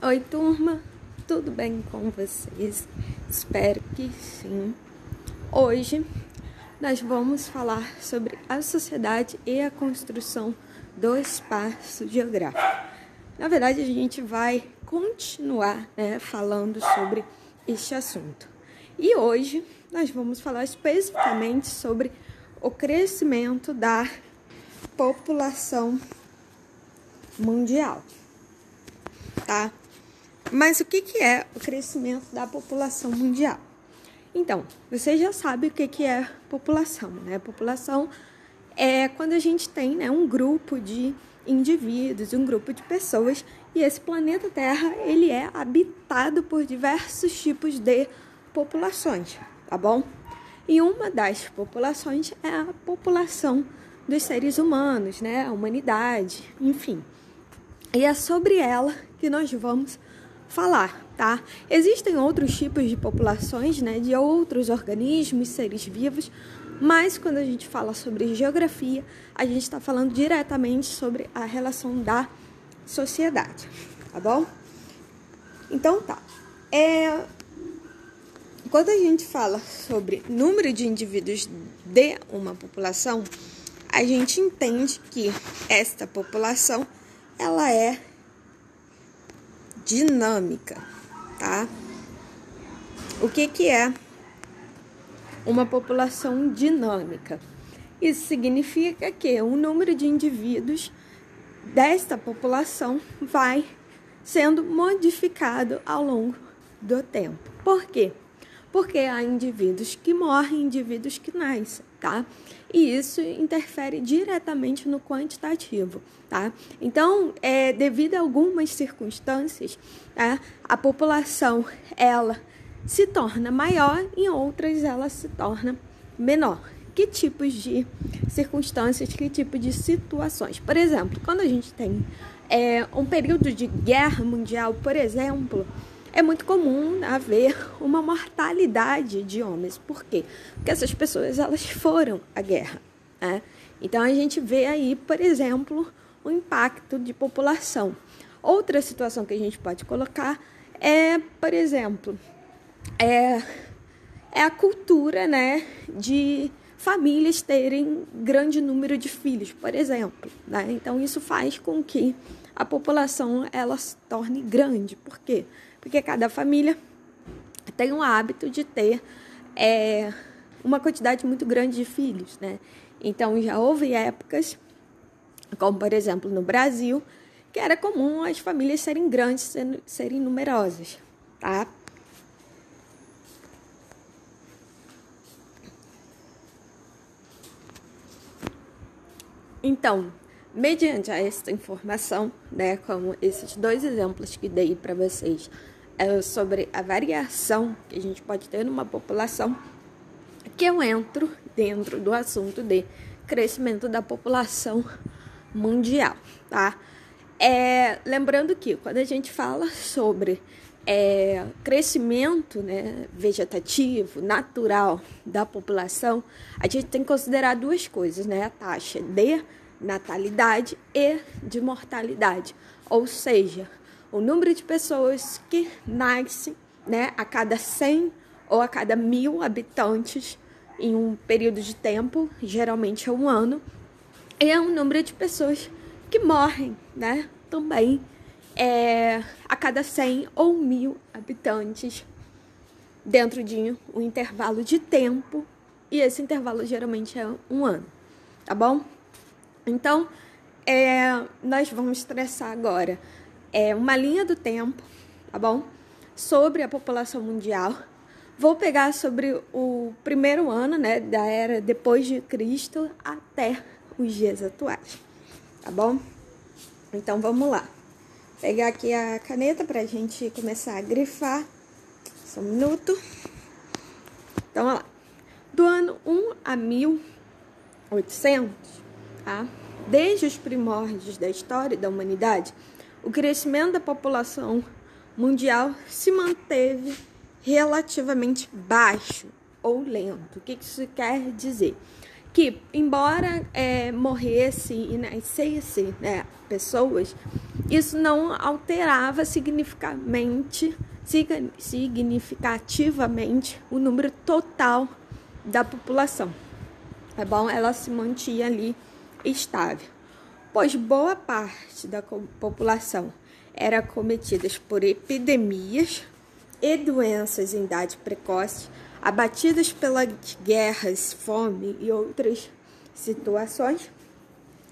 Oi, turma, tudo bem com vocês? Espero que sim. Hoje nós vamos falar sobre a sociedade e a construção do espaço geográfico. Na verdade, a gente vai continuar falando sobre este assunto. E hoje nós vamos falar especificamente sobre o crescimento da população mundial, tá? Mas o que é o crescimento da população mundial? Então, você já sabe o que é população, né? População é quando a gente tem um grupo de indivíduos, um grupo de pessoas, e esse planeta Terra, ele é habitado por diversos tipos de populações, tá bom? E uma das populações é a população dos seres humanos, né? A humanidade, enfim. E é sobre ela que nós vamos falar, tá? Existem outros tipos de populações, de outros organismos, seres vivos, mas quando a gente fala sobre geografia, a gente está falando diretamente sobre a relação da sociedade, tá bom? Então tá. Quando a gente fala sobre número de indivíduos de uma população, a gente entende que esta população, ela é dinâmica, tá? O que é uma população dinâmica? Isso significa que o número de indivíduos desta população vai sendo modificado ao longo do tempo. Por quê? Porque há indivíduos que morrem, indivíduos que nascem, tá? E isso interfere diretamente no quantitativo, tá? Então, devido a algumas circunstâncias, a população, ela se torna maior, em outras ela se torna menor. Que tipos de circunstâncias, que tipo de situações? Por exemplo, quando a gente tem um período de guerra mundial, por exemplo, é muito comum haver uma mortalidade de homens. Por quê? Porque essas pessoas, elas foram à guerra, né? Então, a gente vê aí, por exemplo, o impacto de população. Outra situação que a gente pode colocar é, por exemplo, a cultura, de famílias terem grande número de filhos, por exemplo, né? Então, isso faz com que a população, ela se torne grande. Por quê? Porque cada família tem o hábito de ter uma quantidade muito grande de filhos, né? Então, já houve épocas, como por exemplo no Brasil, que era comum as famílias serem grandes, serem numerosas, tá? Então, mediante essa informação, como esses dois exemplos que dei para vocês, sobre a variação que a gente pode ter numa população, que eu entro dentro do assunto de crescimento da população mundial, tá? Lembrando que quando a gente fala sobre crescimento vegetativo, natural da população, a gente tem que considerar duas coisas, a taxa de natalidade e de mortalidade, ou seja, o número de pessoas que nascem a cada 100 ou a cada 1.000 habitantes em um período de tempo, geralmente é um ano, e é um número de pessoas que morrem também a cada 100 ou 1.000 habitantes dentro de um intervalo de tempo, e esse intervalo geralmente é um ano, tá bom? Então, nós vamos traçar agora uma linha do tempo, tá bom? Sobre a população mundial. Vou pegar sobre o primeiro ano, da era depois de Cristo até os dias atuais, tá bom? Então, vamos lá. Pegar aqui a caneta pra gente começar a grifar. Só um minuto. Então, olha lá. Do ano 1 a 1800, tá? Desde os primórdios da história da humanidade, o crescimento da população mundial se manteve relativamente baixo ou lento. O que isso quer dizer? Que, embora morresse e nascesse pessoas, isso não alterava significativamente o número total da população, tá bom? Ela se mantinha ali estável, pois boa parte da população era acometida por epidemias e doenças em idade precoce, abatidas pelas guerras, fome e outras situações,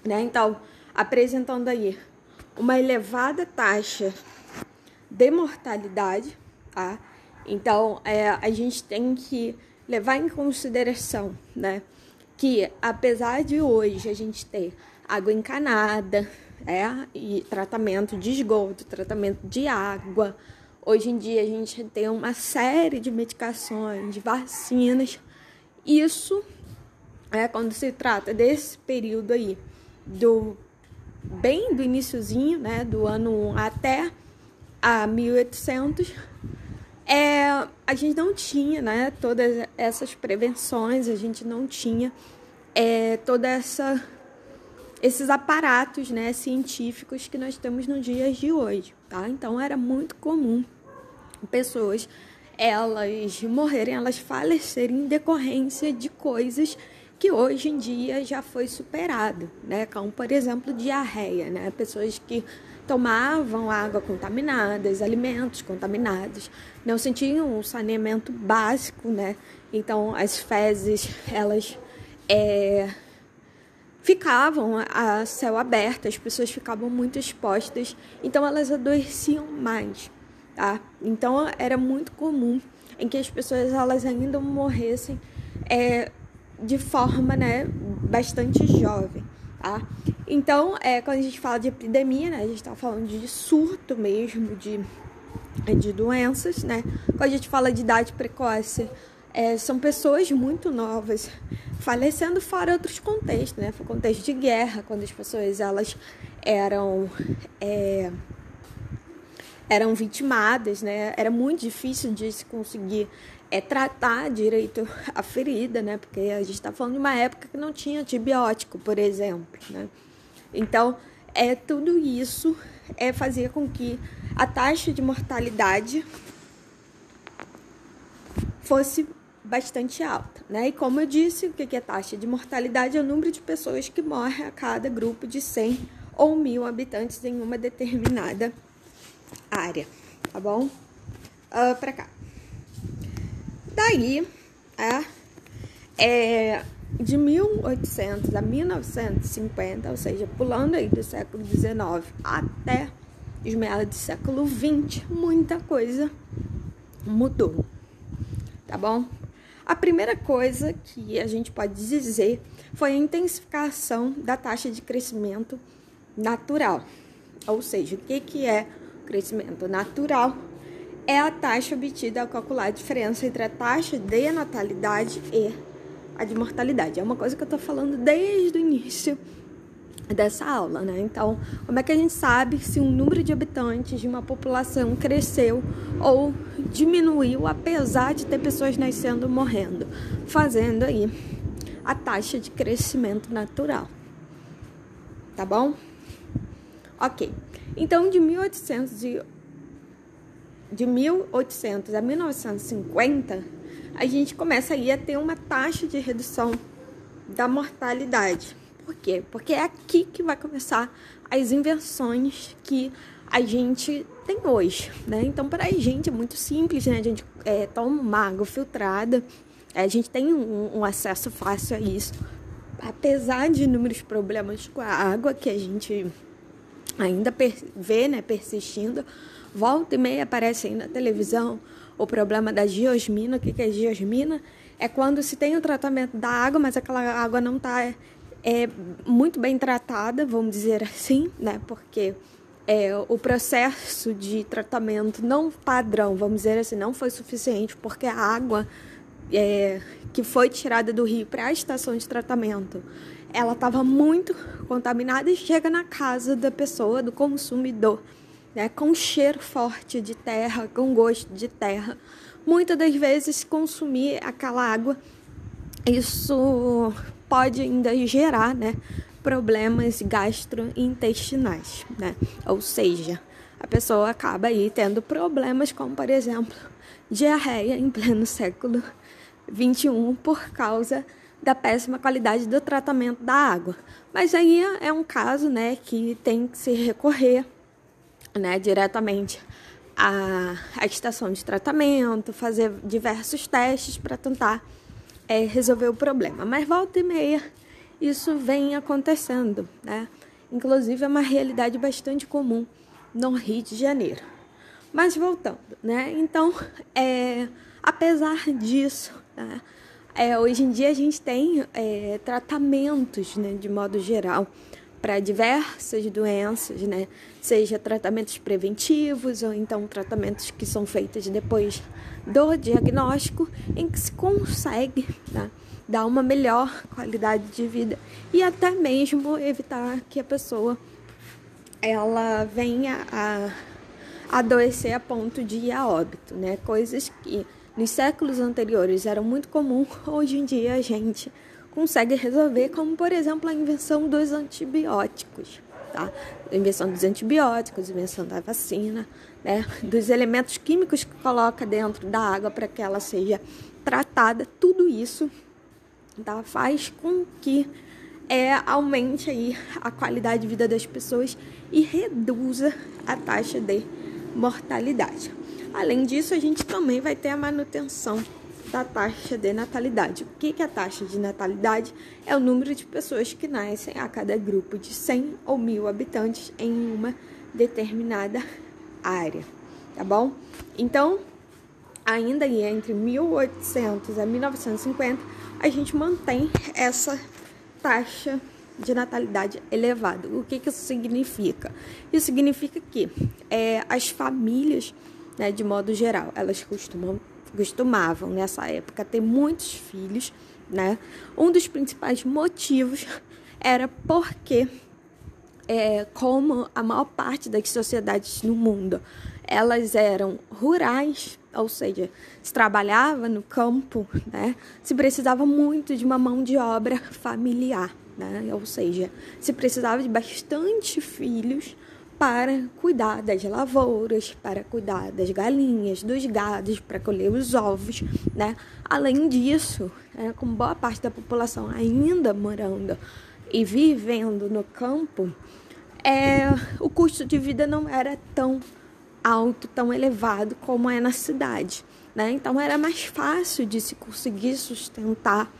né? Então, apresentando aí uma elevada taxa de mortalidade, tá? Então, a gente tem que levar em consideração, né, que apesar de hoje a gente ter água encanada, e tratamento de esgoto, tratamento de água, hoje em dia a gente tem uma série de medicações, de vacinas. Isso quando se trata desse período aí, bem do iniciozinho, né, do ano 1 até a 1800, a gente não tinha, né, todas essas prevenções, a gente não tinha esses aparatos, né, científicos que nós temos nos dias de hoje, tá? Então era muito comum pessoas elas morrerem, elas falecerem em decorrência de coisas que hoje em dia já foi superado, né? Como, por exemplo, diarreia, né? Pessoas que tomavam água contaminada, alimentos contaminados, não sentiam um saneamento básico, né? Então, as fezes, elas ficavam a céu aberto, as pessoas ficavam muito expostas, então elas adoeciam mais, tá? Então, era muito comum em que as pessoas elas ainda morressem de forma, né, bastante jovem, tá? Então, quando a gente fala de epidemia, né, a gente está falando de surto mesmo, de doenças, né? Quando a gente fala de idade precoce, são pessoas muito novas falecendo fora outros contextos, né? Foi contexto de guerra, quando as pessoas elas eram vitimadas, né? Era muito difícil de se conseguir tratar direito a ferida, né? Porque a gente está falando de uma época que não tinha antibiótico, por exemplo, né? Então, tudo isso fazia com que a taxa de mortalidade fosse bastante alta, né? E como eu disse, o que é taxa de mortalidade? É o número de pessoas que morrem a cada grupo de 100 ou 1.000 habitantes em uma determinada área, tá bom? Pra cá. Daí, de 1800 a 1950, ou seja, pulando aí do século XIX até os meados do século XX, muita coisa mudou, tá bom? A primeira coisa que a gente pode dizer foi a intensificação da taxa de crescimento natural. Ou seja, o que é crescimento natural? É a taxa obtida ao calcular a diferença entre a taxa de natalidade e a de mortalidade. É uma coisa que eu tô falando desde o início dessa aula, né? Então, como é que a gente sabe se o número de habitantes de uma população cresceu ou diminuiu, apesar de ter pessoas nascendo ou morrendo? Fazendo aí a taxa de crescimento natural. Tá bom? Ok. Então, de 1800 a 1950, a gente começa aí a ter uma taxa de redução da mortalidade. Por quê? Porque é aqui que vai começar as invenções que a gente tem hoje, né? Então, para a gente é muito simples, né? A gente toma uma água filtrada, a gente tem um acesso fácil a isso. Apesar de inúmeros problemas com a água que a gente ainda vê, né, persistindo, volta e meia aparece aí na televisão o problema da geosmina. O que é geosmina? É quando se tem o tratamento da água, mas aquela água não está muito bem tratada, vamos dizer assim, né? Porque o processo de tratamento não padrão, vamos dizer assim, não foi suficiente, porque a água que foi tirada do rio para a estação de tratamento, ela estava muito contaminada e chega na casa da pessoa, do consumidor, né, com cheiro forte de terra, com gosto de terra. Muitas das vezes, consumir aquela água, isso pode ainda gerar, né, problemas gastrointestinais, né? Ou seja, a pessoa acaba aí tendo problemas como, por exemplo, diarreia em pleno século XXI por causa da péssima qualidade do tratamento da água. Mas aí é um caso, né, que tem que se recorrer, né, diretamente à estação de tratamento, fazer diversos testes para tentar resolver o problema. Mas volta e meia isso vem acontecendo, né? Inclusive é uma realidade bastante comum no Rio de Janeiro. Mas voltando, né? Então, apesar disso, né, hoje em dia a gente tem tratamentos, né, de modo geral, para diversas doenças, né? Seja tratamentos preventivos ou então tratamentos que são feitos depois do diagnóstico, em que se consegue, né, dar uma melhor qualidade de vida e até mesmo evitar que a pessoa ela venha a adoecer a ponto de ir a óbito, né? Coisas que nos séculos anteriores eram muito comum, hoje em dia a gente consegue resolver, como por exemplo a invenção dos antibióticos, tá? A invenção dos antibióticos, a invenção da vacina, né? Dos elementos químicos que coloca dentro da água para que ela seja tratada, tudo isso, tá? Faz com que aumente aí a qualidade de vida das pessoas e reduza a taxa de mortalidade. Além disso, a gente também vai ter a manutenção da taxa de natalidade. O que é a taxa de natalidade? É o número de pessoas que nascem a cada grupo de 100 ou 1.000 habitantes em uma determinada área, tá bom? Então, ainda entre 1800 a 1950, a gente mantém essa taxa de natalidade elevada. O que isso significa? Isso significa que as famílias, né, de modo geral, elas costumavam nessa época ter muitos filhos, né? Um dos principais motivos era porque, como a maior parte das sociedades no mundo, elas eram rurais, ou seja, se trabalhava no campo, né? Se precisava muito de uma mão de obra familiar, né? Ou seja, se precisava de bastante filhos para cuidar das lavouras, para cuidar das galinhas, dos gados, para colher os ovos, né? Além disso, como boa parte da população ainda morando e vivendo no campo, o custo de vida não era tão alto, tão elevado como é na cidade, né? Então era mais fácil de se conseguir sustentar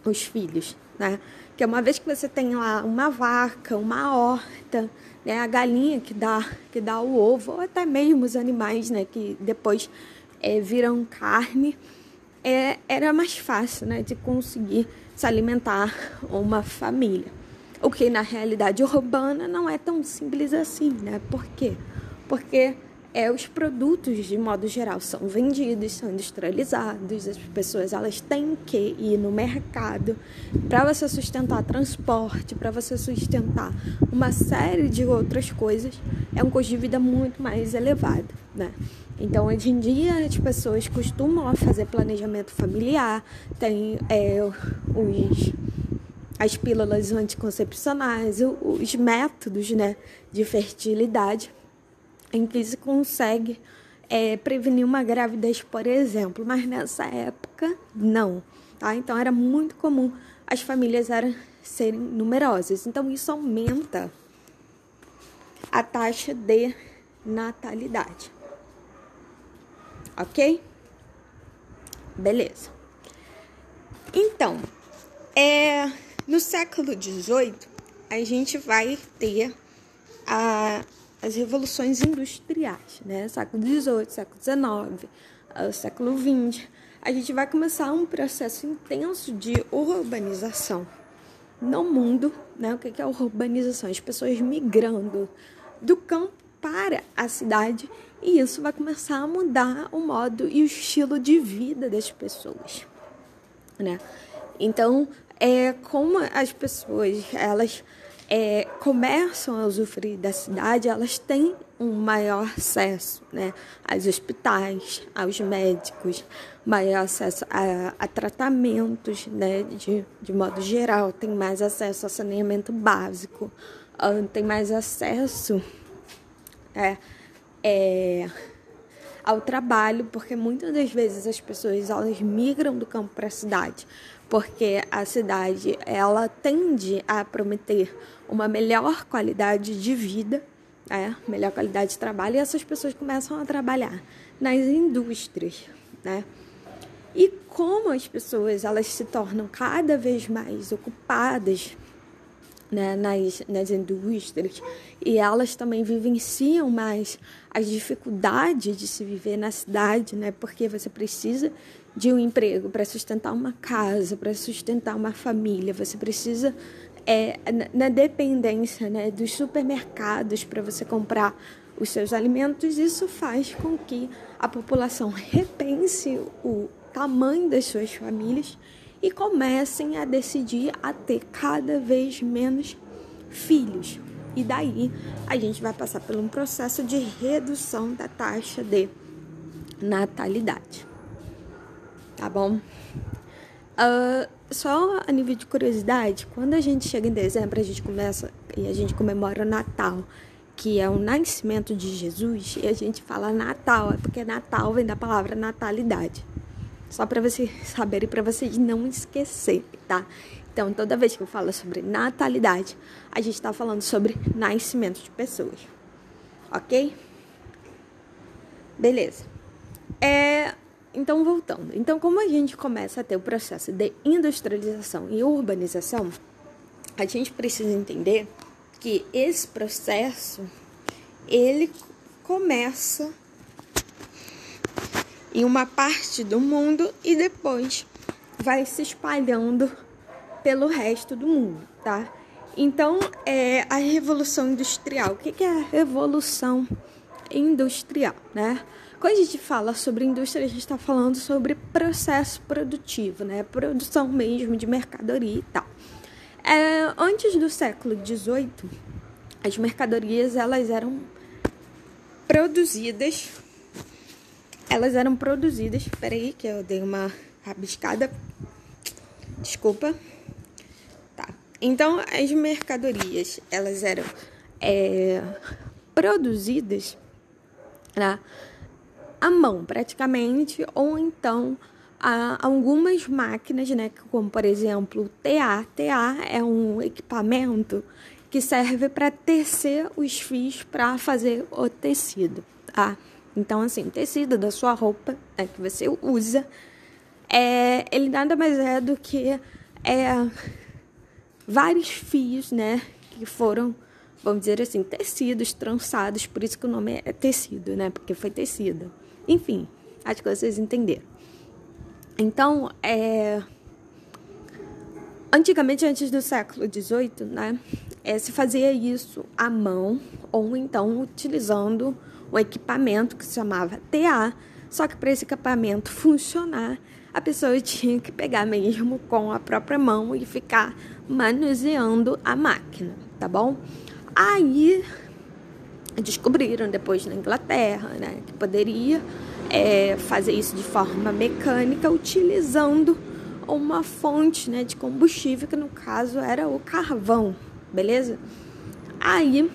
os filhos, né? Porque uma vez que você tem lá uma vaca, uma horta, né, a galinha que dá o ovo, ou até mesmo os animais, né, que depois viram carne, era mais fácil, né, de conseguir se alimentar uma família. O que na realidade urbana não é tão simples assim, né? Por quê? Porque os produtos, de modo geral, são vendidos, são industrializados, as pessoas elas têm que ir no mercado para você sustentar transporte, para você sustentar uma série de outras coisas, é um custo de vida muito mais elevado, né? Então, hoje em dia, as pessoas costumam fazer planejamento familiar, tem as pílulas anticoncepcionais, os métodos, né, de fertilidade, em que se consegue prevenir uma gravidez, por exemplo, mas nessa época não, tá? Então era muito comum as famílias serem numerosas, então isso aumenta a taxa de natalidade, ok? Beleza. Então, no século XVIII, a gente vai ter as revoluções industriais, né? Século XVIII, século XIX, século XX. A gente vai começar um processo intenso de urbanização no mundo, né? O que é urbanização? As pessoas migrando do campo para a cidade, e isso vai começar a mudar o modo e o estilo de vida das pessoas, né? Então, como as pessoas, elas começam a usufruir da cidade, elas têm um maior acesso, né, aos hospitais, aos médicos, maior acesso a tratamentos, né, de modo geral, tem mais acesso a saneamento básico, tem mais acesso ao trabalho, porque muitas das vezes as pessoas elas migram do campo para a cidade, porque a cidade ela tende a prometer uma melhor qualidade de vida, melhor qualidade de trabalho, e essas pessoas começam a trabalhar nas indústrias, né? E como as pessoas elas se tornam cada vez mais ocupadas, né, nas indústrias, e elas também vivenciam mais as dificuldades de se viver na cidade, né, porque você precisa de um emprego para sustentar uma casa, para sustentar uma família, você precisa na dependência, né, dos supermercados para você comprar os seus alimentos. Isso faz com que a população repense o tamanho das suas famílias e comecem a decidir a ter cada vez menos filhos. E daí a gente vai passar por um processo de redução da taxa de natalidade. Tá bom? Só a nível de curiosidade, quando a gente chega em dezembro, a gente começa e a gente comemora o Natal, que é o nascimento de Jesus, e a gente fala Natal, é porque Natal vem da palavra natalidade. Só para vocês saberem, para vocês não esquecerem, tá? Então, toda vez que eu falo sobre natalidade, a gente está falando sobre nascimento de pessoas. Ok? Beleza. Então, voltando. Então, como a gente começa a ter o processo de industrialização e urbanização, a gente precisa entender que esse processo, ele começa em uma parte do mundo e depois vai se espalhando pelo resto do mundo, tá? Então, a Revolução Industrial. O que é a Revolução Industrial, né? Quando a gente fala sobre indústria, a gente está falando sobre processo produtivo, né? Produção mesmo de mercadoria e tal. Antes do século XVIII, as mercadorias elas eram produzidas. Peraí, que eu dei uma rabiscada. Desculpa. Tá. Então, as mercadorias, elas eram produzidas, né, à mão, praticamente, ou então algumas máquinas, né, como, por exemplo, o TA. TA é um equipamento que serve para tecer os fios para fazer o tecido, tá? Então, assim, o tecido da sua roupa, né, que você usa, ele nada mais é do que vários fios, né, que foram, vamos dizer assim, tecidos, trançados, por isso que o nome é tecido, né, porque foi tecido. Enfim, acho que vocês entenderam. Então, antigamente, antes do século XVIII, né, se fazia isso à mão ou então utilizando um equipamento que se chamava TA, só que para esse equipamento funcionar, a pessoa tinha que pegar mesmo com a própria mão e ficar manuseando a máquina, tá bom? Aí descobriram depois na Inglaterra, né, que poderia fazer isso de forma mecânica utilizando uma fonte, né, de combustível, que no caso era o carvão, beleza? Aí,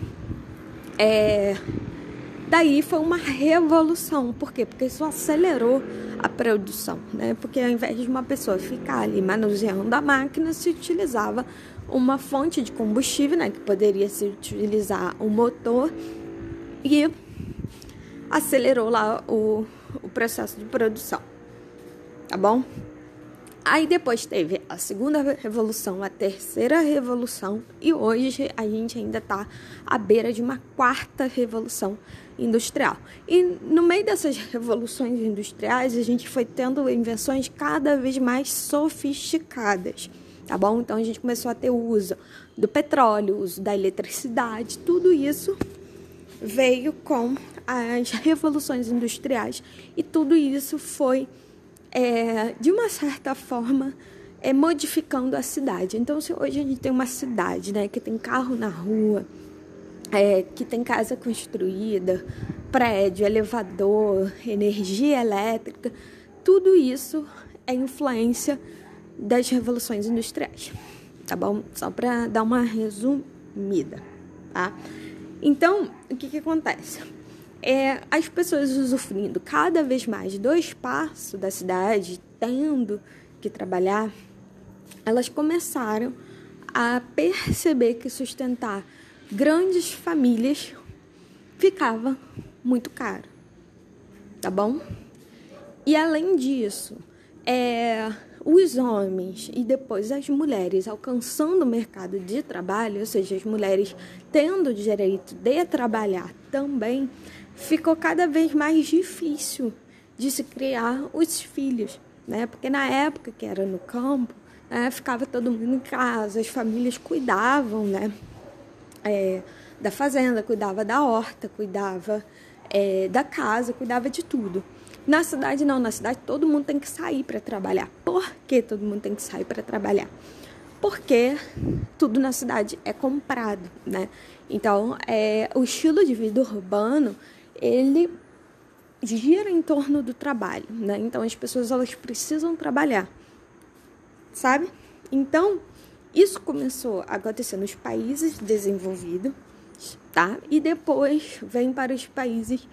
daí foi uma revolução. Por quê? Porque isso acelerou a produção, né? Porque ao invés de uma pessoa ficar ali manuseando a máquina, se utilizava uma fonte de combustível, né? Que poderia se utilizar o motor, e acelerou lá o processo de produção, tá bom? Aí depois teve a segunda revolução, a terceira revolução, e hoje a gente ainda está à beira de uma quarta revolução industrial. E no meio dessas revoluções industriais, a gente foi tendo invenções cada vez mais sofisticadas, tá bom? Então a gente começou a ter o uso do petróleo, o uso da eletricidade, tudo isso veio com as revoluções industriais, e tudo isso foi de uma certa forma, modificando a cidade. Então, se hoje a gente tem uma cidade, né, que tem carro na rua, que tem casa construída, prédio, elevador, energia elétrica, tudo isso é influência das revoluções industriais, tá bom? Só para dar uma resumida, tá? Então, o que acontece? As pessoas usufruindo cada vez mais do espaço da cidade, tendo que trabalhar, elas começaram a perceber que sustentar grandes famílias ficava muito caro, tá bom? E além disso, os homens e depois as mulheres alcançando o mercado de trabalho, ou seja, as mulheres tendo o direito de trabalhar também, ficou cada vez mais difícil de se criar os filhos, né? Porque na época que era no campo, ficava todo mundo em casa, as famílias cuidavam, né? Da fazenda, cuidava da horta, cuidava da casa, cuidava de tudo. Na cidade não, na cidade todo mundo tem que sair para trabalhar. Por que todo mundo tem que sair para trabalhar? Porque tudo na cidade é comprado, né? Então, o estilo de vida urbano, ele gira em torno do trabalho, né? Então, as pessoas, elas precisam trabalhar, sabe? Então, isso começou a acontecer nos países desenvolvidos, tá? E depois vem para os países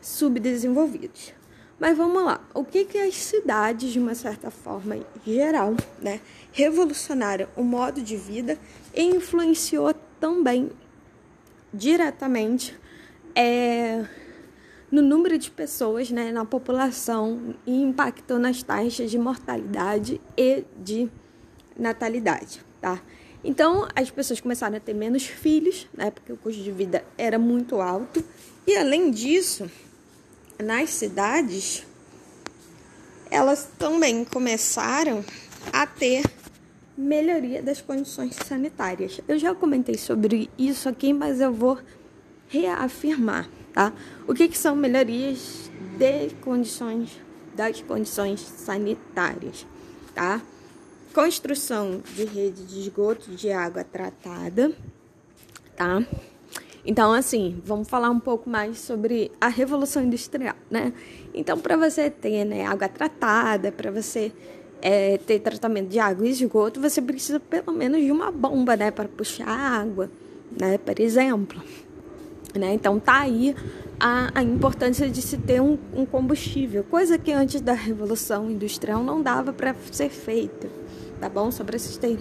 subdesenvolvidos. Mas vamos lá, o que as cidades, de uma certa forma geral, né, revolucionaram o modo de vida e influenciou também diretamente no número de pessoas, né, na população, e impactou nas taxas de mortalidade e de natalidade, tá? Então, as pessoas começaram a ter menos filhos, né, porque o custo de vida era muito alto, e além disso, nas cidades, elas também começaram a ter melhoria das condições sanitárias. Eu já comentei sobre isso aqui, mas eu vou reafirmar, tá? O que são melhorias das condições sanitárias, tá? Construção de rede de esgoto de água tratada, tá? Então, assim, vamos falar um pouco mais sobre a Revolução Industrial, né? Então, para você ter, né, água tratada, para você ter tratamento de água e esgoto, você precisa pelo menos de uma bomba, né, para puxar água, né, por exemplo. Né? Então, tá aí a importância de se ter um combustível, coisa que antes da Revolução Industrial não dava para ser feita, tá bom? Só para vocês terem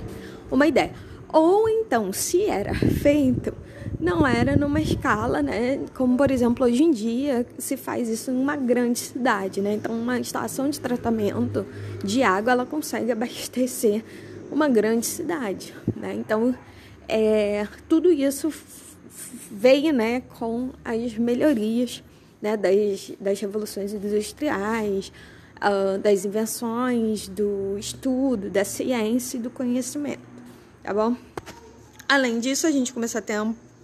uma ideia. Ou então, se era feito, não era numa escala, né? Como, por exemplo, hoje em dia se faz isso em uma grande cidade, né? Então, uma estação de tratamento de água, ela consegue abastecer uma grande cidade, né? Então, tudo isso veio, né, com as melhorias, né, das revoluções industriais, das invenções, do estudo, da ciência e do conhecimento, tá bom? Além disso, a gente começou a ter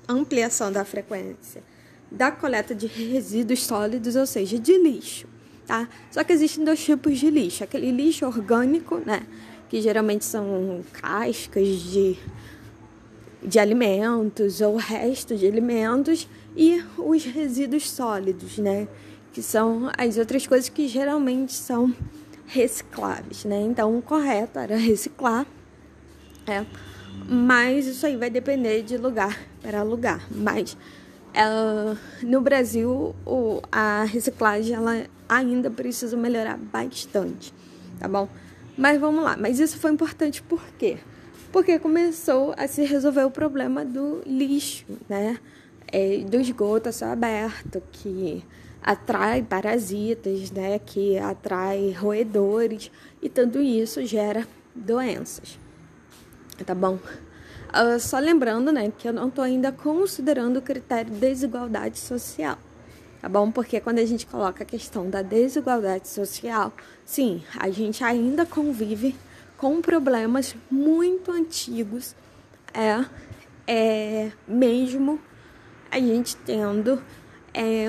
ampliação da frequência da coleta de resíduos sólidos, ou seja, de lixo, tá? Só que existem dois tipos de lixo. Aquele lixo orgânico, né, que geralmente são cascas de alimentos ou resto de alimentos, e os resíduos sólidos, né, que são as outras coisas que geralmente são recicláveis, né? Então, o correto era reciclar, mas isso aí vai depender de lugar para lugar. Mas no Brasil, a reciclagem ela ainda precisa melhorar bastante, tá bom? Mas vamos lá. Mas isso foi importante por quê? Porque começou a se resolver o problema do lixo, né? Do esgoto a céu aberto, que atrai parasitas, né? Que atrai roedores, e tudo isso gera doenças, tá bom? Só lembrando, né, que eu não estou ainda considerando o critério de desigualdade social, tá bom? Porque quando a gente coloca a questão da desigualdade social, sim, a gente ainda convive com problemas muito antigos, mesmo a gente tendo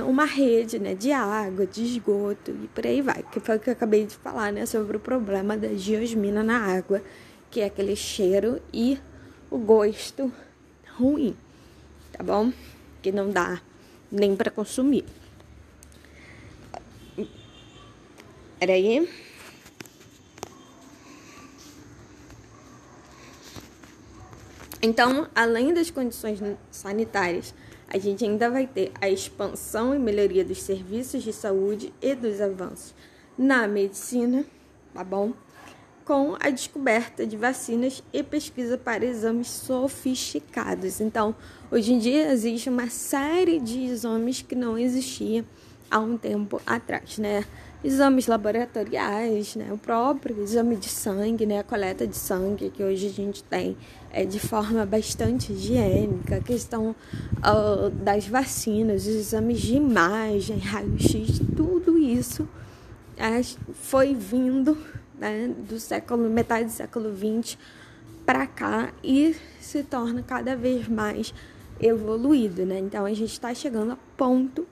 uma rede, né, de água, de esgoto e por aí vai. Que foi o que eu acabei de falar, né, sobre o problema da geosmina na água, que é aquele cheiro e o gosto ruim, tá bom? Que não dá nem para consumir. Peraí. Então, além das condições sanitárias, a gente ainda vai ter a expansão e melhoria dos serviços de saúde e dos avanços na medicina, tá bom? Com a descoberta de vacinas e pesquisa para exames sofisticados. Então, hoje em dia existe uma série de exames que não existia há um tempo atrás, né? Exames laboratoriais, né? O próprio exame de sangue, né? A coleta de sangue que hoje a gente tem de forma bastante higiênica, a questão das vacinas, os exames de imagem, raio-x, tudo isso foi vindo, né, metade do século XX para cá e se torna cada vez mais evoluído, né? Então a gente está chegando a ponto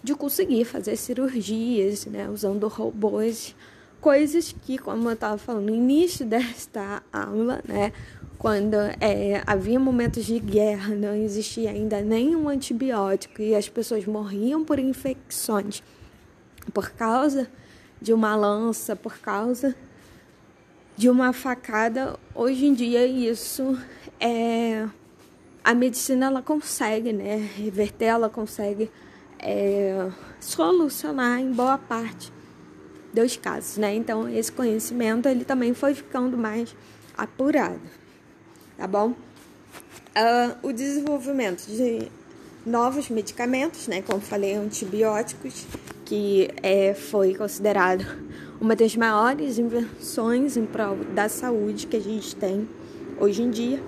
de conseguir fazer cirurgias, né, usando robôs, coisas que, como eu estava falando no início desta aula, né, quando havia momentos de guerra, não existia ainda nenhum antibiótico e as pessoas morriam por infecções por causa de uma lança, por causa de uma facada. Hoje em dia isso a medicina ela consegue, né, reverter, ela consegue solucionar em boa parte dos casos, né? Então esse conhecimento ele também foi ficando mais apurado, tá bom? O desenvolvimento de novos medicamentos, né, como falei, antibióticos, que foi considerado uma das maiores invenções em prol da saúde que a gente tem hoje em dia.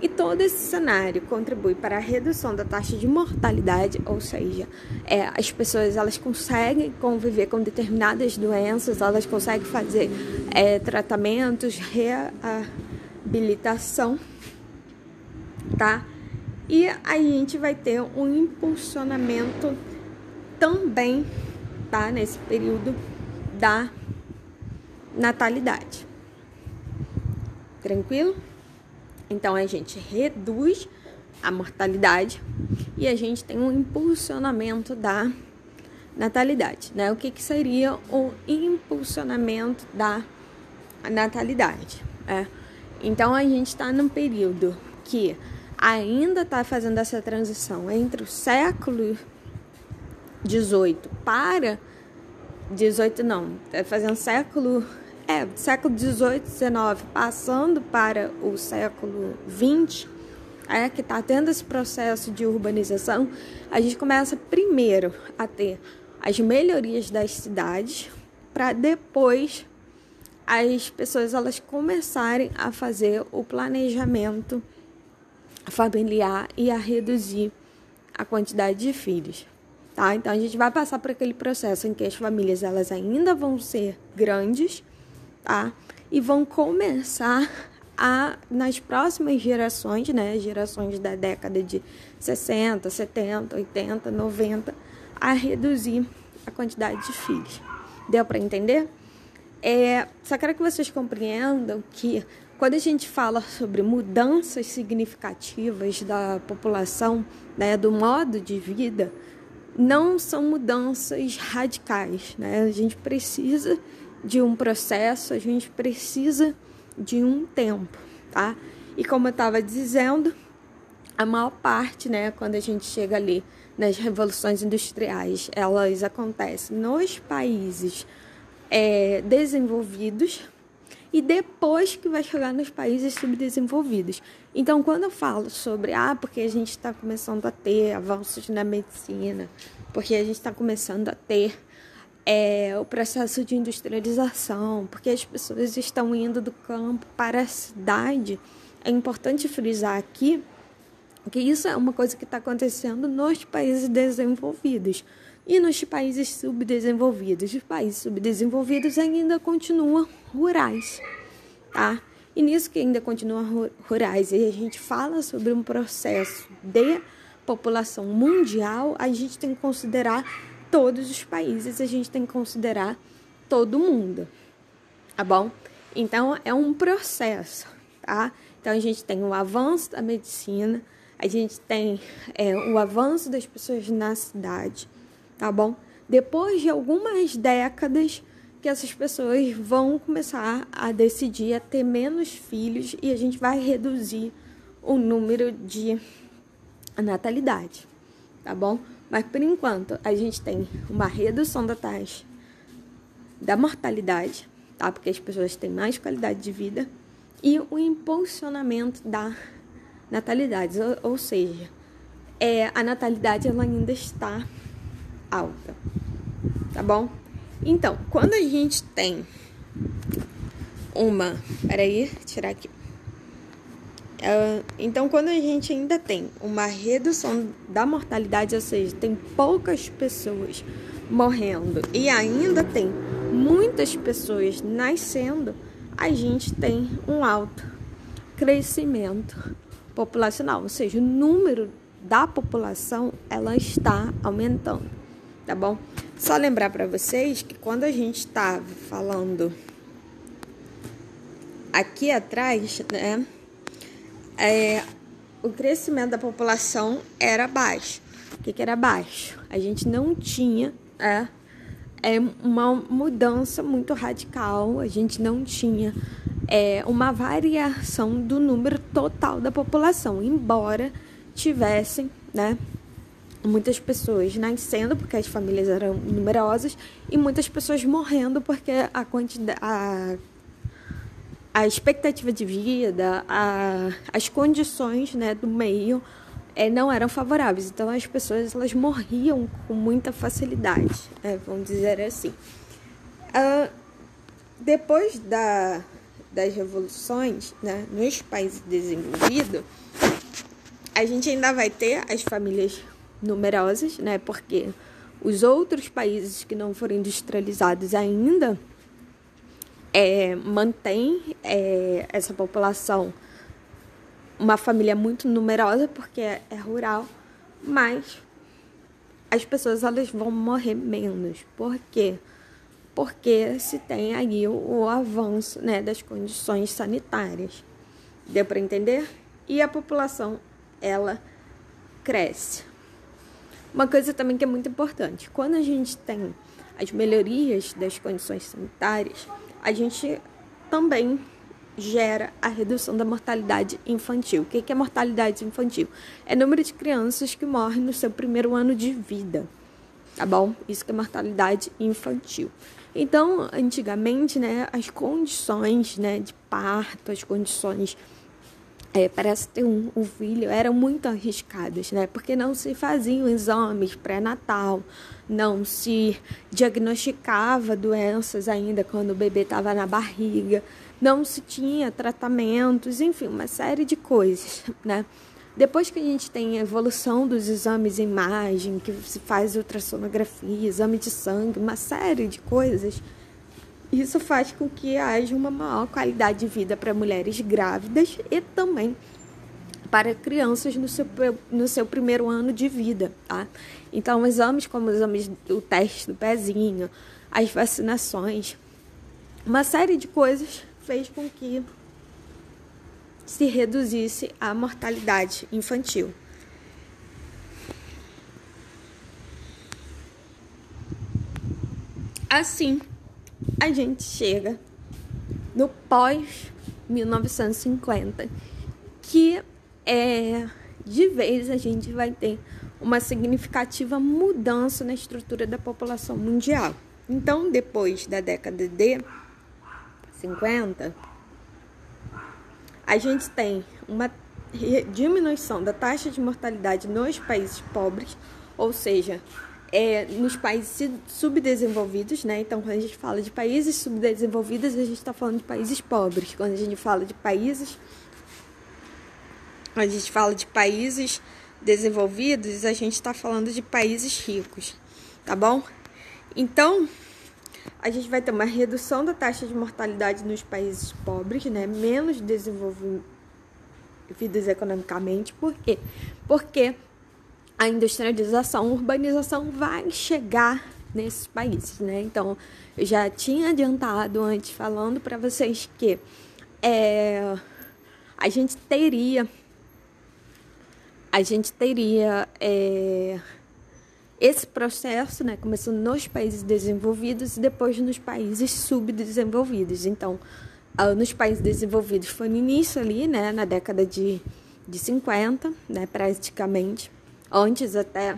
E todo esse cenário contribui para a redução da taxa de mortalidade, ou seja, as pessoas elas conseguem conviver com determinadas doenças, elas conseguem fazer tratamentos, reabilitação, tá? E a gente vai ter um impulsionamento também, tá? Nesse período da natalidade. Tranquilo? Então, a gente reduz a mortalidade e a gente tem um impulsionamento da natalidade, né? O que seria o impulsionamento da natalidade? Então, a gente está num período que ainda está fazendo essa transição entre o século XVIII para... XVIII não, está fazendo século XVIII, XIX, passando para o século XX, que está tendo esse processo de urbanização. A gente começa primeiro a ter as melhorias das cidades, para depois as pessoas elas começarem a fazer o planejamento familiar e a reduzir a quantidade de filhos. Tá? Então, a gente vai passar por aquele processo em que as famílias elas ainda vão ser grandes, tá? E vão começar nas próximas gerações, né? Gerações da década de 60, 70, 80, 90, a reduzir a quantidade de filhos. Deu para entender? Só quero que vocês compreendam que quando a gente fala sobre mudanças significativas da população, né, do modo de vida, não são mudanças radicais, né? A gente precisa de um processo, a gente precisa de um tempo, tá? E como eu estava dizendo, a maior parte, né, quando a gente chega ali nas revoluções industriais, elas acontecem nos países desenvolvidos e depois que vai chegar nos países subdesenvolvidos. Então, quando eu falo sobre, porque a gente está começando a ter avanços na medicina, porque a gente está começando a ter o processo de industrialização, porque as pessoas estão indo do campo para a cidade, é importante frisar aqui que isso é uma coisa que está acontecendo nos países desenvolvidos. E nos países subdesenvolvidos, os países subdesenvolvidos ainda continuam rurais, tá? E nisso que ainda continuam rurais, e a gente fala sobre um processo de população mundial, a gente tem que considerar todos os países, a gente tem que considerar todo mundo, tá bom? Então, é um processo, tá? Então, a gente tem o avanço da medicina, a gente tem o avanço das pessoas na cidade, tá bom? Depois de algumas décadas que essas pessoas vão começar a decidir a ter menos filhos e a gente vai reduzir o número de natalidade, tá bom? Mas, por enquanto, a gente tem uma redução da taxa da mortalidade, tá? Porque as pessoas têm mais qualidade de vida e o impulsionamento da natalidade, ou seja, a natalidade ela ainda está alta, tá bom? Então, quando a gente tem tirar aqui. Então, quando a gente ainda tem uma redução da mortalidade, ou seja, tem poucas pessoas morrendo e ainda tem muitas pessoas nascendo, a gente tem um alto crescimento populacional, ou seja, o número da população ela está aumentando, tá bom? Só lembrar para vocês que quando a gente estava falando aqui atrás, né, o crescimento da população era baixo. O que era baixo? A gente não tinha uma mudança muito radical, a gente não tinha uma variação do número total da população, embora tivessem, né, muitas pessoas nascendo porque as famílias eram numerosas e muitas pessoas morrendo porque a expectativa de vida, as condições, né, do meio não eram favoráveis. Então, as pessoas elas morriam com muita facilidade, vamos dizer assim. Depois das revoluções, né, nos países desenvolvidos, a gente ainda vai ter as famílias numerosas, né, porque os outros países que não foram industrializados ainda mantém essa população, uma família muito numerosa, porque é rural, mas as pessoas elas vão morrer menos. Por quê? Porque se tem aí o avanço, né, das condições sanitárias. Deu para entender? E a população, ela cresce. Uma coisa também que é muito importante, quando a gente tem as melhorias das condições sanitárias, a gente também gera a redução da mortalidade infantil. O que é mortalidade infantil? É o número de crianças que morrem no seu primeiro ano de vida, tá bom? Isso que é mortalidade infantil. Então, antigamente, né, as condições, né, de parto, as condições para ter um filho eram muito arriscadas, né? Porque não se faziam exames pré-natal, não se diagnosticava doenças ainda quando o bebê estava na barriga, não se tinha tratamentos, enfim, uma série de coisas, né? Depois que a gente tem a evolução dos exames de imagem, que se faz ultrassonografia, exame de sangue, uma série de coisas, isso faz com que haja uma maior qualidade de vida para mulheres grávidas e também para crianças no seu primeiro ano de vida, tá? Então, exames como o teste do pezinho, as vacinações, uma série de coisas fez com que se reduzisse a mortalidade infantil. Assim, a gente chega no pós-1950, que de vez a gente vai ter uma significativa mudança na estrutura da população mundial. Então, depois da década de 50, a gente tem uma diminuição da taxa de mortalidade nos países pobres, ou seja, nos países subdesenvolvidos, né? Então, quando a gente fala de países subdesenvolvidos, a gente está falando de países pobres. Quando a gente fala de países desenvolvidos, a gente está falando de países ricos, tá bom? Então, a gente vai ter uma redução da taxa de mortalidade nos países pobres, né? Menos desenvolvidos economicamente. Por quê? Porque a industrialização, a urbanização vai chegar nesses países, né? Então, eu já tinha adiantado antes falando para vocês que a gente teria esse processo, né, começando nos países desenvolvidos e depois nos países subdesenvolvidos. Então, nos países desenvolvidos foi no início ali, né, na década de 50, né, praticamente, antes até,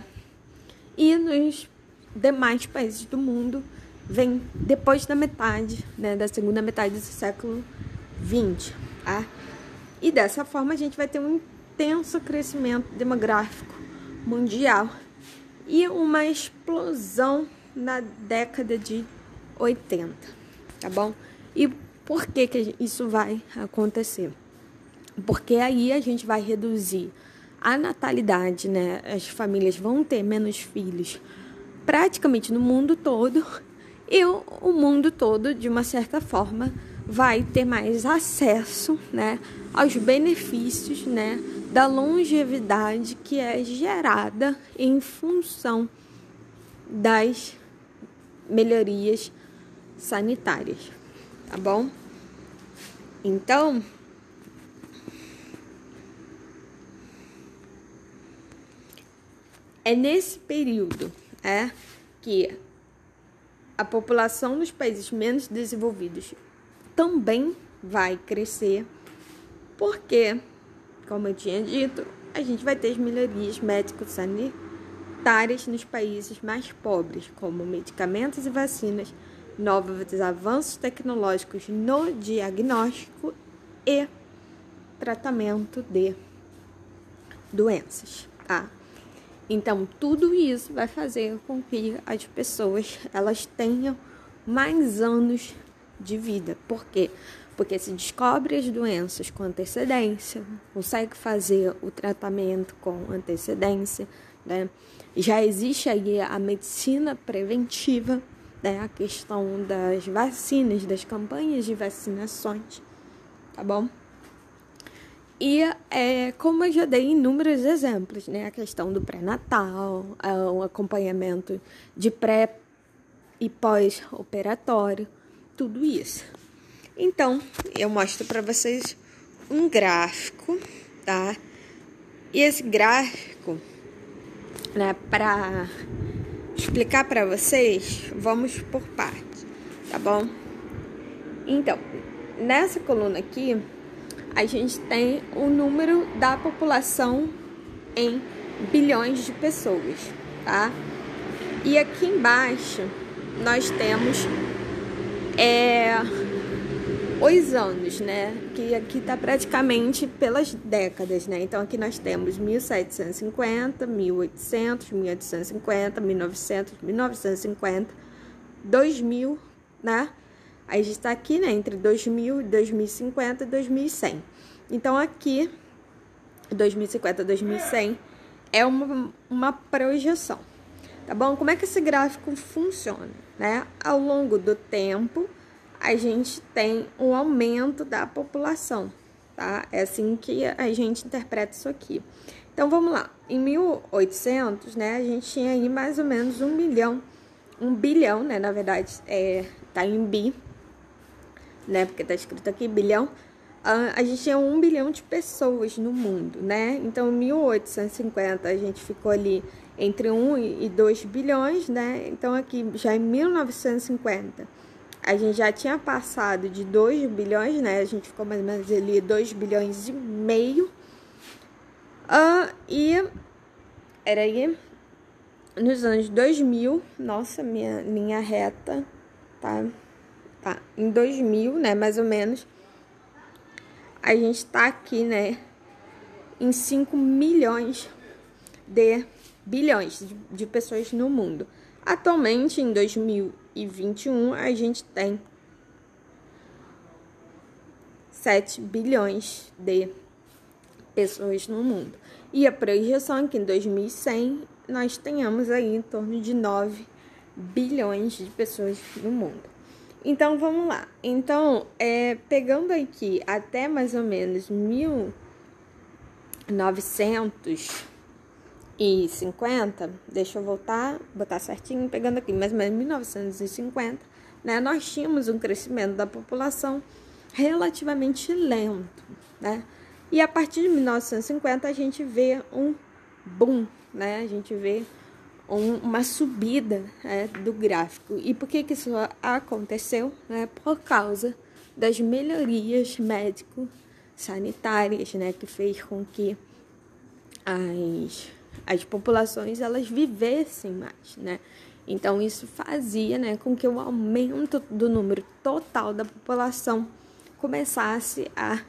e nos demais países do mundo vem depois da metade, né, da segunda metade do século XX, tá? E dessa forma a gente vai ter um intenso crescimento demográfico mundial e uma explosão na década de 80, tá bom? E por que isso vai acontecer? Porque aí a gente vai reduzir a natalidade, né? As famílias vão ter menos filhos praticamente no mundo todo e o mundo todo, de uma certa forma, vai ter mais acesso, né, aos benefícios, né, da longevidade que é gerada em função das melhorias sanitárias, tá bom? Então, é nesse período que a população dos países menos desenvolvidos também vai crescer, porque, como eu tinha dito, a gente vai ter as melhorias médico-sanitárias nos países mais pobres, como medicamentos e vacinas, novos avanços tecnológicos no diagnóstico e tratamento de doenças, tá? Então, tudo isso vai fazer com que as pessoas elas tenham mais anos de vida. Por quê? Porque se descobre as doenças com antecedência, consegue fazer o tratamento com antecedência, né? Já existe aí a medicina preventiva, né? A questão das vacinas, das campanhas de vacinações, tá bom? E como eu já dei inúmeros exemplos, né? A questão do pré-natal, o acompanhamento de pré e pós-operatório, tudo isso. Então, eu mostro para vocês um gráfico, tá? E esse gráfico, né, para explicar para vocês, vamos por partes, tá bom? Então, nessa coluna aqui, a gente tem o número da população em bilhões de pessoas, tá? E aqui embaixo nós temos os anos, né? Que aqui tá praticamente pelas décadas, né? Então aqui nós temos 1750, 1800, 1850, 1900, 1950, 2000, né? Aí a gente está aqui, né, entre 2000, 2050 e 2100. Então, aqui, 2050 e 2100 é uma projeção, tá bom? Como é que esse gráfico funciona, né? Ao longo do tempo, a gente tem um aumento da população, tá? É assim que a gente interpreta isso aqui. Então, vamos lá. Em 1800, né, a gente tinha aí mais ou menos 1 bilhão, né? Na verdade, tá em bi, né? Porque tá escrito aqui bilhão. A gente tinha 1 bilhão de pessoas no mundo, né? Então, em 1850, a gente ficou ali entre 1 e 2 bilhões, né? Então, aqui, já em 1950, a gente já tinha passado de 2 bilhões, né? A gente ficou mais ou menos ali 2 bilhões e meio. E era aí nos anos 2000, nossa, minha linha reta, tá? Em 2000, né, mais ou menos, a gente tá aqui, né, em 5 milhões de bilhões de pessoas no mundo. Atualmente, em 2021, a gente tem 7 bilhões de pessoas no mundo. E a projeção é que em 2100 nós tenhamos aí em torno de 9 bilhões de pessoas no mundo. Então, vamos lá. Então, pegando aqui até mais ou menos 1950, 1950, deixa eu botar certinho, pegando aqui, mais ou menos 1950, né, nós tínhamos um crescimento da população relativamente lento, né? E a partir de 1950 a gente vê um boom, né? A gente vê uma subida, né, do gráfico. E por que isso aconteceu? Né? Por causa das melhorias médico-sanitárias, né, que fez com que as populações elas vivessem mais, né? Então isso fazia, né, com que o aumento do número total da população começasse a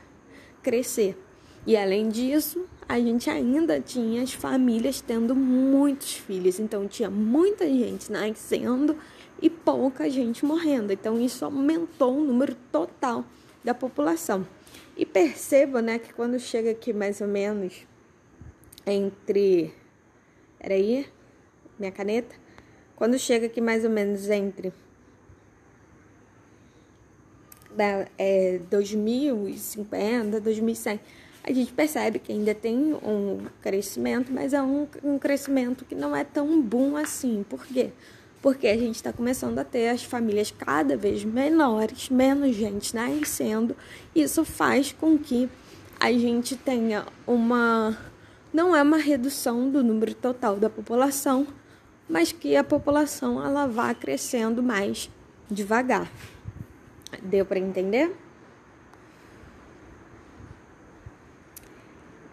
crescer. E além disso, a gente ainda tinha as famílias tendo muitos filhos, então tinha muita gente nascendo e pouca gente morrendo. Então isso aumentou o número total da população. E perceba, né, que quando chega aqui mais ou menos entre... Peraí, minha caneta. Quando chega aqui mais ou menos entre 2050, 2100, a gente percebe que ainda tem um crescimento, mas é um crescimento que não é tão bom assim. Por quê? Porque a gente está começando a ter as famílias cada vez menores, menos gente nascendo. Isso faz com que a gente tenha não é uma redução do número total da população, mas que a população ela vá crescendo mais devagar. Deu para entender?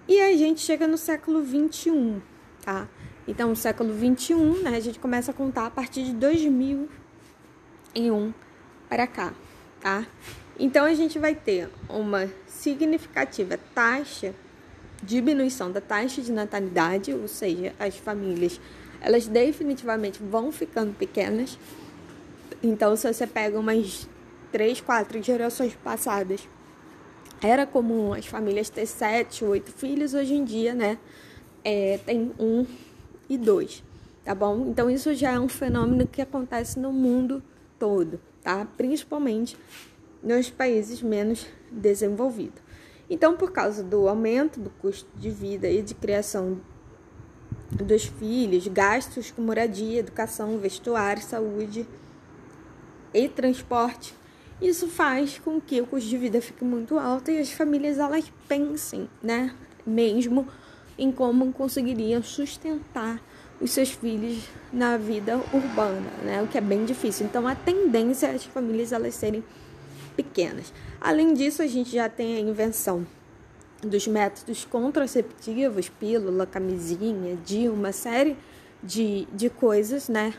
E a gente chega no século 21, tá? Então, no século 21, né, a gente começa a contar a partir de 2001 para cá, tá? Então, a gente vai ter uma significativa diminuição da taxa de natalidade, ou seja, as famílias, elas definitivamente vão ficando pequenas. Então, se você pega umas 3, 4 gerações passadas, era comum as famílias ter 7, 8 filhos. Hoje em dia, né, tem 1 e 2, tá bom? Então, isso já é um fenômeno que acontece no mundo todo, tá? Principalmente nos países menos desenvolvidos. Então, por causa do aumento do custo de vida e de criação dos filhos, gastos com moradia, educação, vestuário, saúde e transporte, isso faz com que o custo de vida fique muito alto e as famílias elas pensem, né, mesmo em como conseguiriam sustentar os seus filhos na vida urbana, né, o que é bem difícil. Então, a tendência é as famílias elas serem pequenas. Além disso, a gente já tem a invenção dos métodos contraceptivos, pílula, camisinha, DIU, uma série de coisas, né,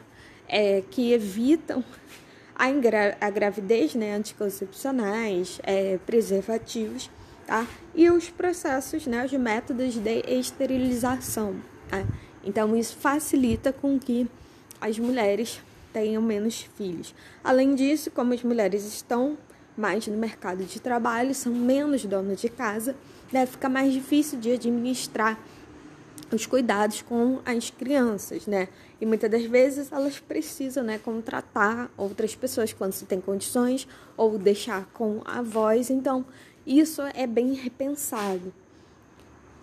que evitam a gravidez, né, anticoncepcionais, preservativos, tá? E os processos, né, os métodos de esterilização, tá? Então, isso facilita com que as mulheres tenham menos filhos. Além disso, como as mulheres estão mais no mercado de trabalho, são menos donas de casa, né, fica mais difícil de administrar os cuidados com as crianças, né? E muitas das vezes elas precisam, né, contratar outras pessoas quando se tem condições ou deixar com avós. Então, isso é bem repensado,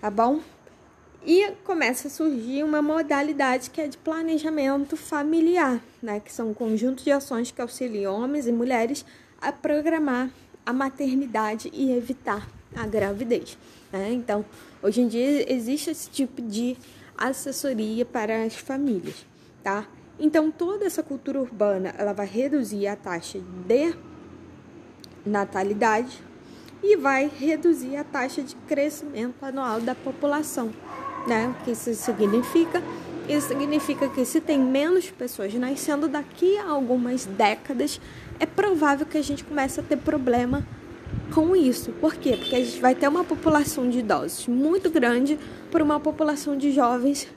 tá bom? E começa a surgir uma modalidade que é de planejamento familiar, né? Que são um conjunto de ações que auxiliam homens e mulheres a programar a maternidade e evitar a gravidez, né? Então, hoje em dia existe esse tipo de assessoria para as famílias, tá? Então, toda essa cultura urbana, ela vai reduzir a taxa de natalidade e vai reduzir a taxa de crescimento anual da população, né? O que isso significa? Isso significa que se tem menos pessoas nascendo daqui a algumas décadas, é provável que a gente comece a ter problema com isso. Por quê? Porque a gente vai ter uma população de idosos muito grande por uma população de jovens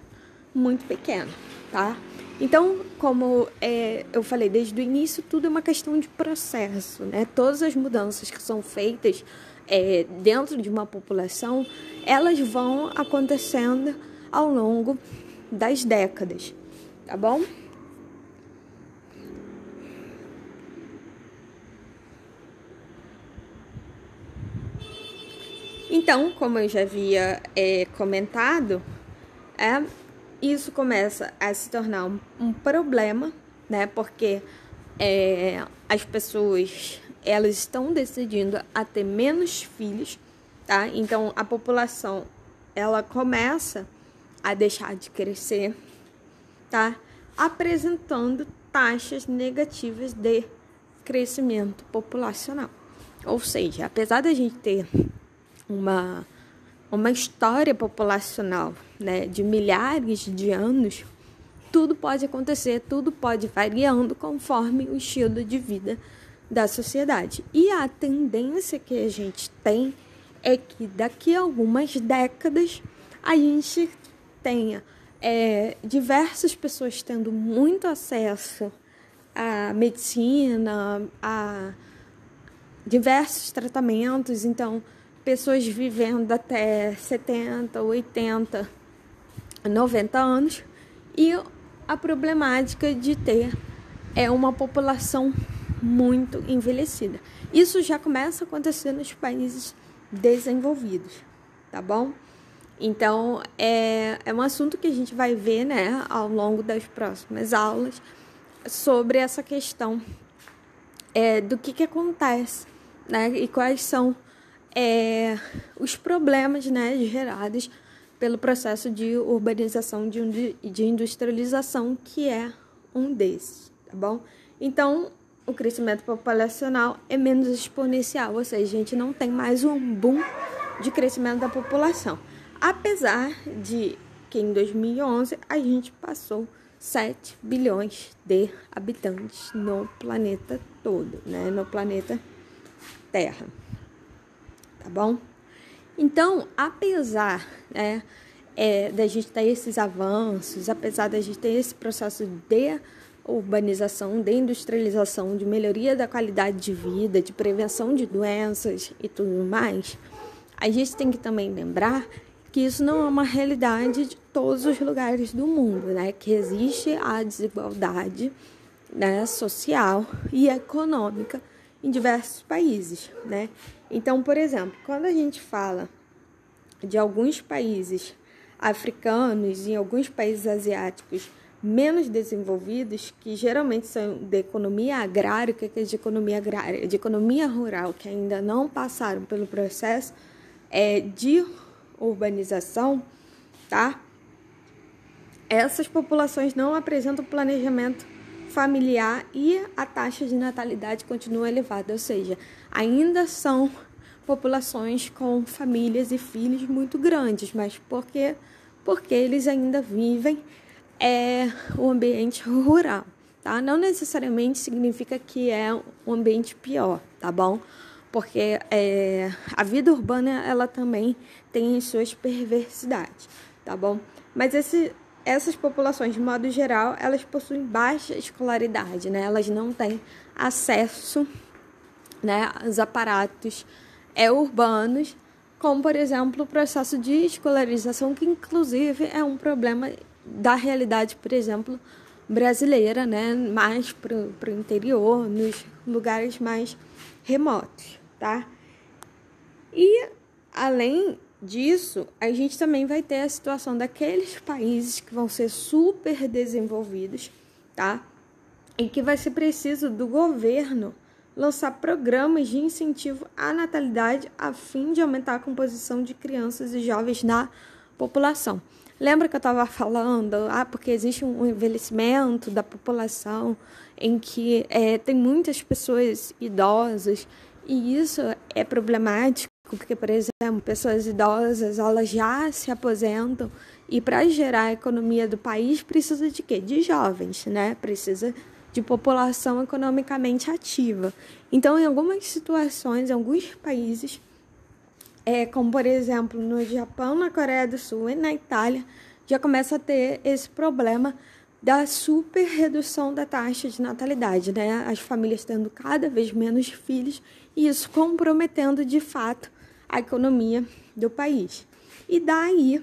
muito pequena, tá? Então, como eu falei desde o início, tudo é uma questão de processo, né? Todas as mudanças que são feitas dentro de uma população, elas vão acontecendo ao longo das décadas, tá bom? Então, como eu já havia comentado, isso começa a se tornar um problema, né? Porque as pessoas, elas estão decidindo a ter menos filhos, tá? Então, a população, ela começa a deixar de crescer, tá? Apresentando taxas negativas de crescimento populacional. Ou seja, apesar da gente ter uma história populacional, né, de milhares de anos, tudo pode acontecer, tudo pode variando conforme o estilo de vida da sociedade. E a tendência que a gente tem é que daqui a algumas décadas a gente tenha diversas pessoas tendo muito acesso à medicina, a diversos tratamentos, então pessoas vivendo até 70, 80, 90 anos, e a problemática de ter uma população muito envelhecida. Isso já começa a acontecer nos países desenvolvidos, tá bom? Então, é um assunto que a gente vai ver, né, ao longo das próximas aulas, sobre essa questão do que acontece, né, e quais são os problemas, né, gerados pelo processo de urbanização, de industrialização, que é um desses, tá bom? Então, o crescimento populacional é menos exponencial, ou seja, a gente não tem mais um boom de crescimento da população. Apesar de que em 2011 a gente passou 7 bilhões de habitantes no planeta todo, né? No planeta Terra, tá bom? Então, apesar, né, da gente ter esses avanços, apesar da gente ter esse processo de urbanização, de industrialização, de melhoria da qualidade de vida, de prevenção de doenças e tudo mais, a gente tem que também lembrar que isso não é uma realidade de todos os lugares do mundo, né? Que existe a desigualdade, né, social e econômica em diversos países, né? Então, por exemplo, quando a gente fala de alguns países africanos e alguns países asiáticos menos desenvolvidos, que geralmente são de economia agrária, que é de economia agrária, de economia rural, que ainda não passaram pelo processo de urbanização, tá? Essas populações não apresentam planejamento familiar e a taxa de natalidade continua elevada, ou seja, ainda são populações com famílias e filhos muito grandes, mas porque eles ainda vivem o ambiente rural, tá? Não necessariamente significa que é um ambiente pior, tá bom? Porque a vida urbana, ela também tem suas perversidades, tá bom? Mas essas populações, de modo geral, elas possuem baixa escolaridade, né? Elas não têm acesso, né, aos aparatos urbanos, como, por exemplo, o processo de escolarização, que, inclusive, é um problema da realidade, por exemplo, brasileira, né? Mais para o interior, nos lugares mais remotos, tá? E, além disso, a gente também vai ter a situação daqueles países que vão ser super desenvolvidos, tá? E que vai ser preciso do governo lançar programas de incentivo à natalidade a fim de aumentar a composição de crianças e jovens na população. Lembra que eu estava falando, porque existe um envelhecimento da população em que tem muitas pessoas idosas, e isso é problemático, porque, por exemplo, pessoas idosas, elas já se aposentam, e para gerar a economia do país precisa de quê? De jovens, né? Precisa de população economicamente ativa. Então, em algumas situações, em alguns países, como, por exemplo, no Japão, na Coreia do Sul e na Itália, já começa a ter esse problema da super redução da taxa de natalidade, né? As famílias tendo cada vez menos filhos, e isso comprometendo, de fato, a economia do país. E daí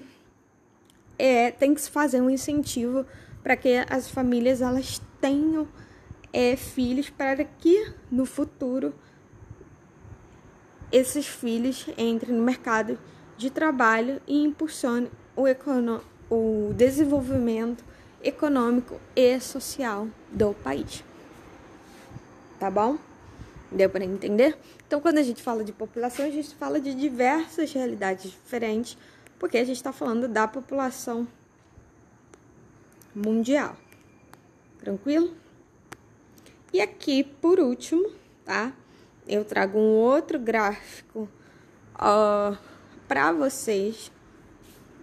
tem que se fazer um incentivo para que as famílias elas tenham filhos, para que no futuro esses filhos entrem no mercado de trabalho e impulsionem o desenvolvimento econômico e social do país. Tá bom? Deu para entender? Então, quando a gente fala de população, a gente fala de diversas realidades diferentes, porque a gente está falando da população mundial. Tranquilo? E aqui, por último, tá? Eu trago um outro gráfico para vocês,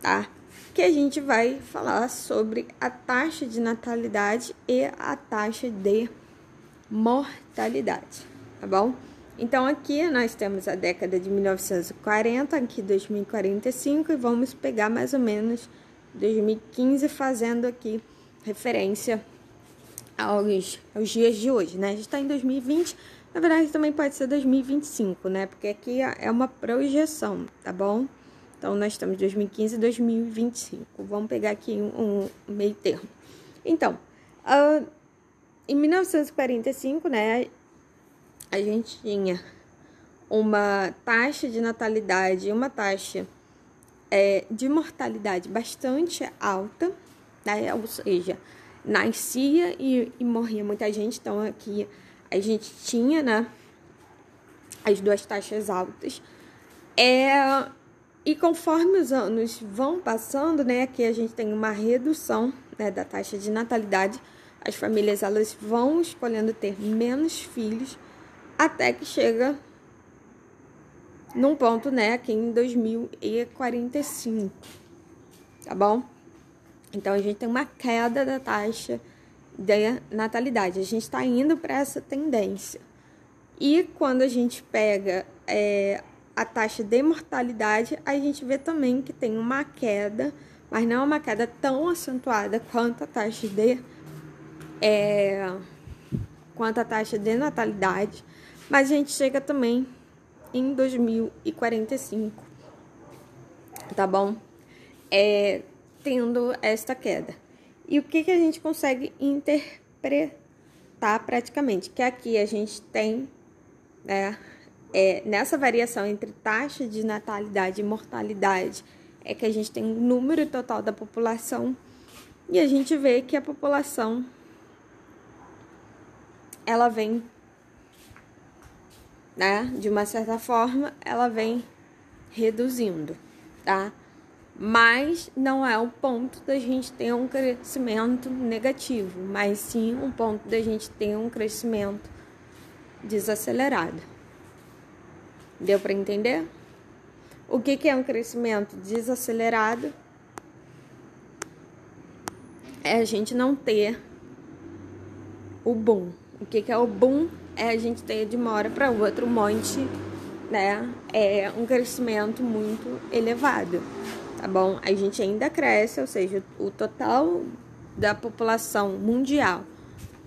tá? Que a gente vai falar sobre a taxa de natalidade e a taxa de mortalidade, tá bom? Então, aqui nós temos a década de 1940, aqui 2045, e vamos pegar mais ou menos 2015, fazendo aqui referência aos dias de hoje, né? A gente está em 2020, na verdade também pode ser 2025, né? Porque aqui é uma projeção, tá bom? Então, nós estamos em 2015 e 2025. Vamos pegar aqui um meio termo. Então, em 1945, né, a gente tinha uma taxa de natalidade e uma taxa de mortalidade bastante alta, né? Ou seja, nascia e morria muita gente. Então, aqui a gente tinha, né, as duas taxas altas. E conforme os anos vão passando, né, aqui a gente tem uma redução, né, da taxa de natalidade. As famílias, elas vão escolhendo ter menos filhos até que chega num ponto, né, aqui em 2045, tá bom? Então, a gente tem uma queda da taxa de natalidade. A gente está indo para essa tendência. E quando a gente pega a taxa de mortalidade, a gente vê também que tem uma queda, mas não é uma queda tão acentuada quanto a taxa de natalidade, mas a gente chega também em 2045, tá bom? Tendo esta queda. E o que a gente consegue interpretar praticamente? Que aqui a gente tem, né, nessa variação entre taxa de natalidade e mortalidade, é que a gente tem o número total da população, e a gente vê que a população, ela vem, né, de uma certa forma, ela vem reduzindo, tá? Mas não é o ponto da gente ter um crescimento negativo, mas sim um ponto da gente ter um crescimento desacelerado. Deu para entender? O que é um crescimento desacelerado? É a gente não ter o boom. O que é o boom? É a gente ter de uma hora para outra um monte, né? É um crescimento muito elevado, tá bom? A gente ainda cresce, ou seja, o total da população mundial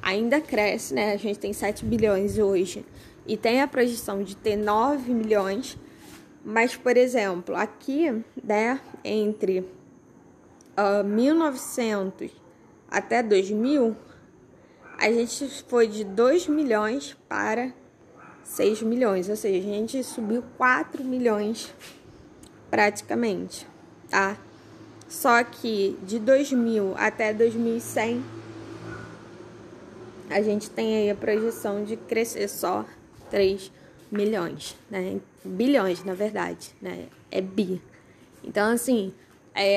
ainda cresce, né? A gente tem 7 bilhões hoje e tem a projeção de ter 9 milhões. Mas, por exemplo, aqui, né, entre 1900 até 2000, a gente foi de 2 milhões para 6 milhões, ou seja, a gente subiu 4 milhões praticamente, tá? Só que de 2000 até 2100, a gente tem aí a projeção de crescer só 3 milhões, né? Bilhões, na verdade, né? É bi. Então, assim,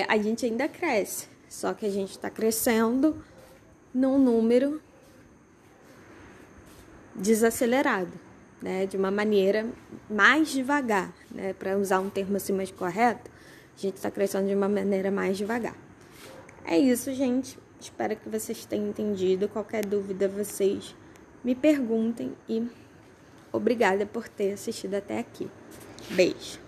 a gente ainda cresce, só que a gente está crescendo num número desacelerado, né? De uma maneira mais devagar, né? Para usar um termo assim mais correto, a gente está crescendo de uma maneira mais devagar. É isso, gente. Espero que vocês tenham entendido. Qualquer dúvida, vocês me perguntem e obrigada por ter assistido até aqui. Beijo!